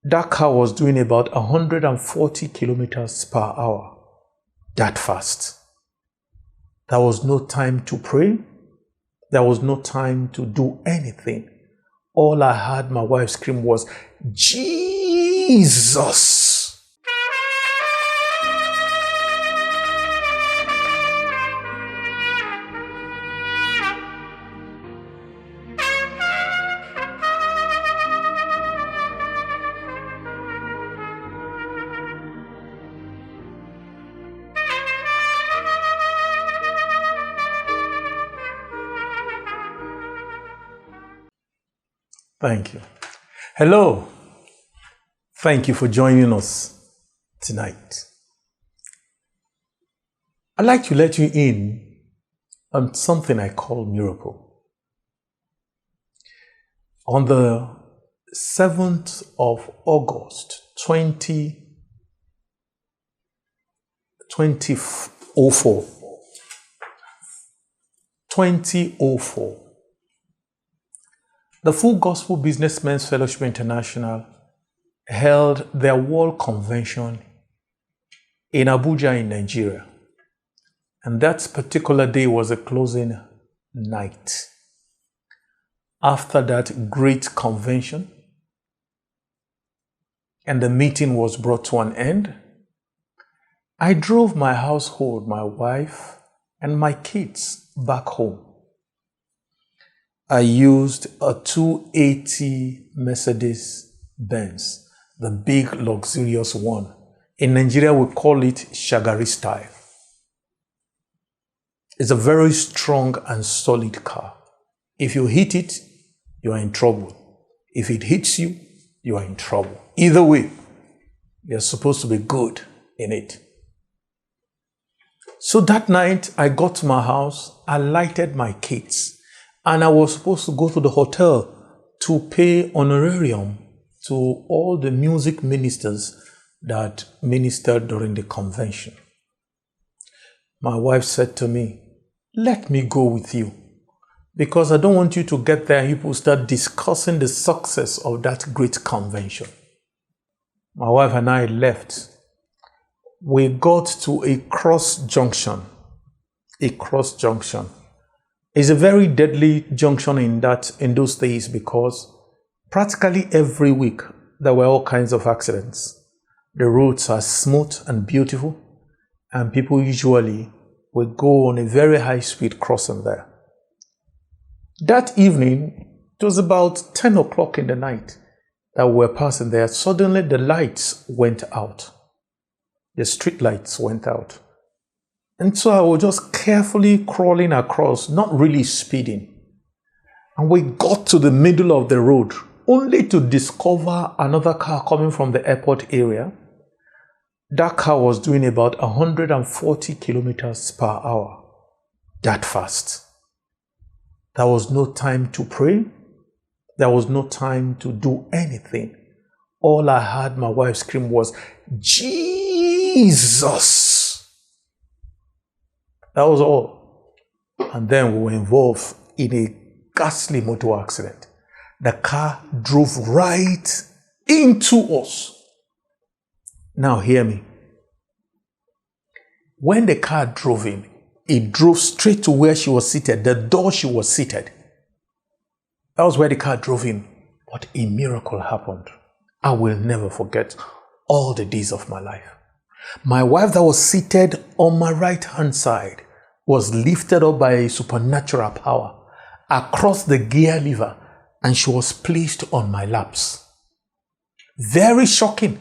That car was doing about 140 kilometers per hour. That fast. There was no time to pray. There was no time to do anything. All I heard my wife scream was, "Jesus!" Thank you. Hello. Thank you for joining us tonight. I'd like to let you in on something I call miracle. On the 7th of August, 2004, the Full Gospel Businessmen's Fellowship International held their World Convention in Abuja in Nigeria. And that particular day was a closing night. After that great convention, and the meeting was brought to an end, I drove my household, my wife, and my kids back home. I used a 280 Mercedes Benz, the big luxurious one. In Nigeria, we call it Shagari style. It's a very strong and solid car. If you hit it, you are in trouble. If it hits you, you are in trouble. Either way, you're supposed to be good in it. So that night, I got to my house, I lighted my kids, and I was supposed to go to the hotel to pay honorarium to all the music ministers that ministered during the convention. My wife said to me, "Let me go with you, because I don't want you to get there and people start discussing the success of that great convention." My wife and I left. We got to a cross junction. It's a very deadly junction in those days, because practically every week there were all kinds of accidents. The roads are smooth and beautiful, and people usually would go on a very high speed crossing there. That evening, it was about 10 o'clock in the night that we were passing there. Suddenly the lights went out. The street lights went out. And so I was just carefully crawling across, not really speeding. And we got to the middle of the road, only to discover another car coming from the airport area. That car was doing about 140 kilometers per hour. That fast. There was no time to pray. There was no time to do anything. All I heard my wife scream was, "Jesus!" That was all. And then we were involved in a ghastly motor accident. The car drove right into us. Now hear me. When the car drove in, it drove straight to where she was seated, the door she was seated. That was where the car drove in. But a miracle happened. I will never forget all the days of my life. My wife that was seated on my right hand side was lifted up by a supernatural power across the gear lever, and she was placed on my laps. Very shocking.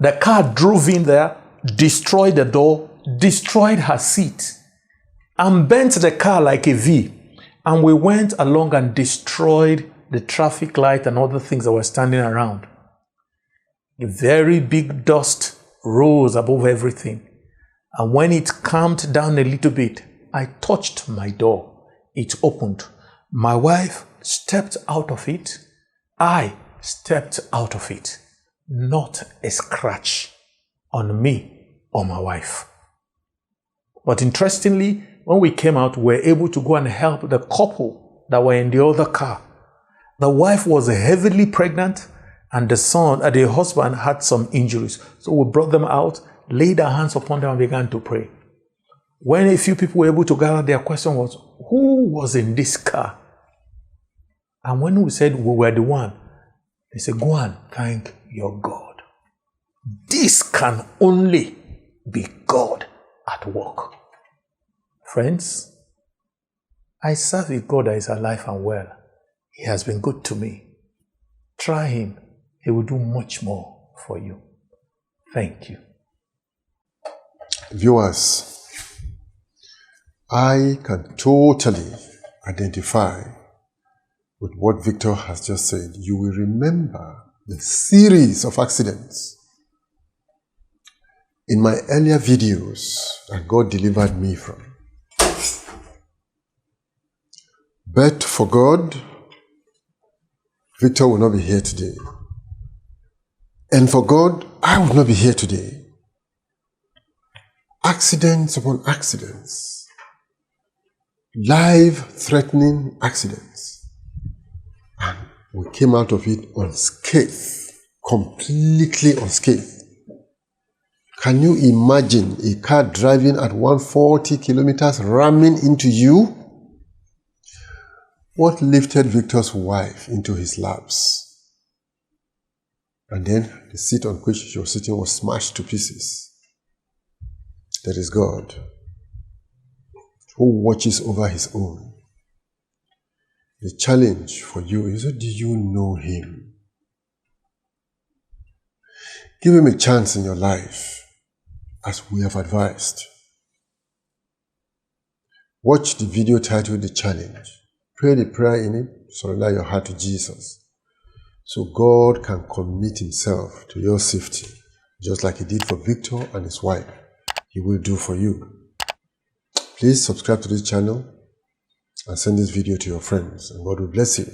The car drove in there, destroyed the door, destroyed her seat, and bent the car like a V. And we went along and destroyed the traffic light and other things that were standing around. A very big dust rose above everything. And when it calmed down a little bit, I touched my door. It opened. My wife stepped out of it. I stepped out of it. Not a scratch on me or my wife. But interestingly, when we came out, we were able to go and help the couple that were in the other car. The wife was heavily pregnant, And the husband had some injuries. So we brought them out, laid our hands upon them and began to pray. When a few people were able to gather, their question was, who was in this car? And when we said we were the one, they said, go and thank your God. This can only be God at work. Friends, I serve a God that is alive and well. He has been good to me. Try him. He will do much more for you. Thank you. Viewers, I can totally identify with what Victor has just said. You will remember the series of accidents in my earlier videos that God delivered me from. But for God, Victor will not be here today. And for God, I will not be here today. Accidents upon accidents. Life-threatening accidents. And we came out of it unscathed. Completely unscathed. Can you imagine a car driving at 140 kilometers ramming into you? What lifted Victor's wife into his laps? And then the seat on which she was sitting was smashed to pieces. That is God, who watches over his own. The challenge for you is, do you know him? Give him a chance in your life, as we have advised. Watch the video titled The Challenge. Pray the prayer in it, surrender your heart to Jesus, so God can commit himself to your safety, just like he did for Victor and his wife. He will do for you. Please subscribe to this channel and send this video to your friends, and God will bless you.